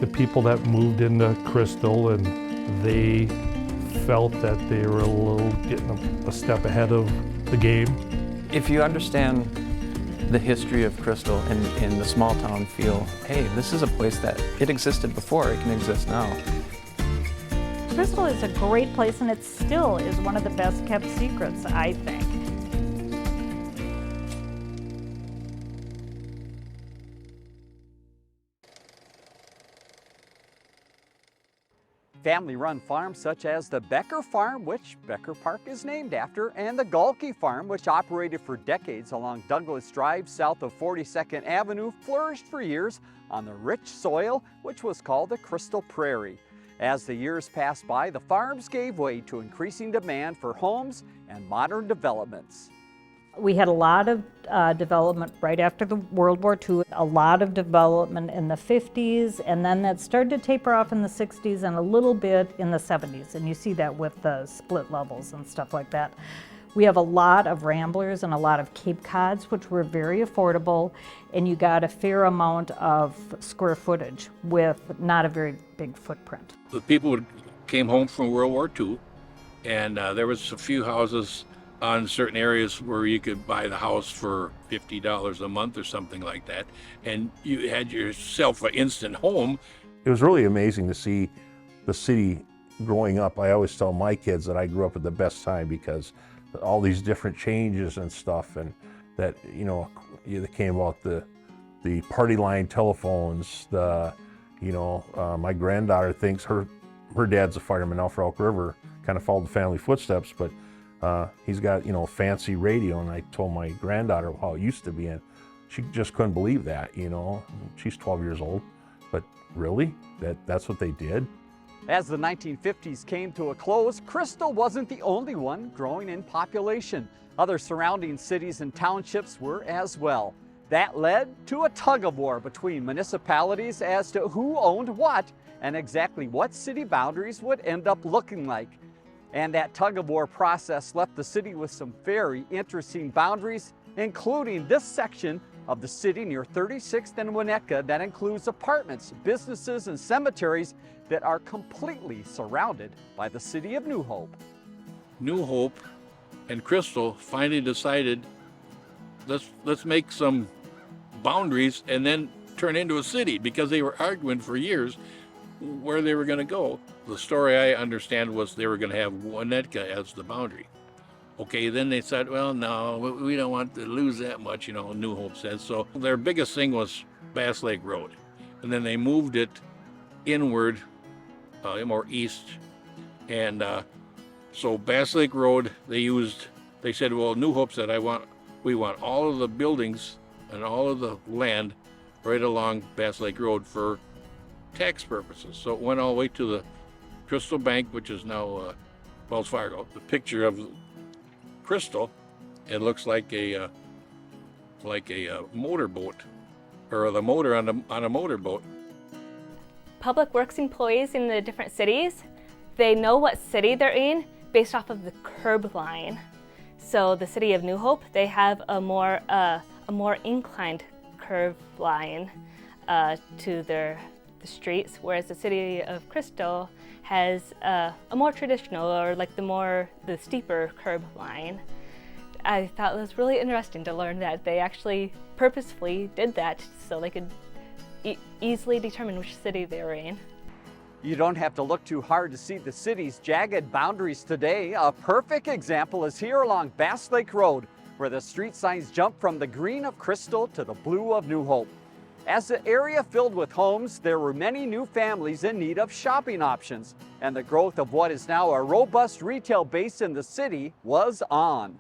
the people that moved into Crystal, and they felt that they were getting a step ahead of the game. If you understand the history of Crystal and in the small town feel, hey, this is a place that it existed before, it can exist now. Crystal is a great place, and it still is one of the best kept secrets, I think. Family-run farms such as the Becker Farm, which Becker Park is named after, and the Galkey Farm, which operated for decades along Douglas Drive south of 42nd Avenue, flourished for years on the rich soil which was called the Crystal Prairie. As the years passed by, the farms gave way to increasing demand for homes and modern developments. We had a lot of development right after the World War II, a lot of development in the 50s, and then that started to taper off in the 60s and a little bit in the 70s, and you see that with the split levels and stuff like that. We have a lot of ramblers and a lot of Cape Cods, which were very affordable, and you got a fair amount of square footage with not a very big footprint. The people came home from World War II, and there was a few houses on certain areas where you could buy the house for $50 a month or something like that, and you had yourself an instant home. It was really amazing to see the city growing up. I always tell my kids that I grew up at the best time because all these different changes and stuff, and that, you know, that came about the party line telephones, my granddaughter thinks her dad's a fireman now for Elk River, kind of followed the family footsteps, but he's got, a fancy radio, and I told my granddaughter how it used to be, and she just couldn't believe that, She's 12 years old, but really? That's what they did? As the 1950s came to a close, Crystal wasn't the only one growing in population. Other surrounding cities and townships were as well. That led to a tug-of-war between municipalities as to who owned what and exactly what city boundaries would end up looking like. And that tug-of-war process left the city with some very interesting boundaries, including this section of the city near 36th and Winnetka that includes apartments, businesses, and cemeteries that are completely surrounded by the city of New Hope. New Hope and Crystal finally decided, let's make some boundaries and then turn into a city, because they were arguing for years where they were going to go. The story I understand was they were going to have Winnetka as the boundary. Okay, then they said, well, no, we don't want to lose that much, New Hope said. So their biggest thing was Bass Lake Road. And then they moved it inward, more east. And so Bass Lake Road, they said, well, New Hope said, we want all of the buildings and all of the land right along Bass Lake Road for tax purposes. So it went all the way to the Crystal Bank, which is now Wells Fargo. The picture of Crystal, it looks like a motorboat, or the motor on a motorboat. Public works employees in the different cities, they know what city they're in based off of the curb line. So the city of New Hope, they have a more inclined curb line to the streets, whereas the city of Crystal has a more traditional, or like the steeper curb line. I thought it was really interesting to learn that they actually purposefully did that so they could easily determine which city they were in. You don't have to look too hard to see the city's jagged boundaries today. A perfect example is here along Bass Lake Road, where the street signs jump from the green of Crystal to the blue of New Hope. As the area filled with homes, there were many new families in need of shopping options, and the growth of what is now a robust retail base in the city was on.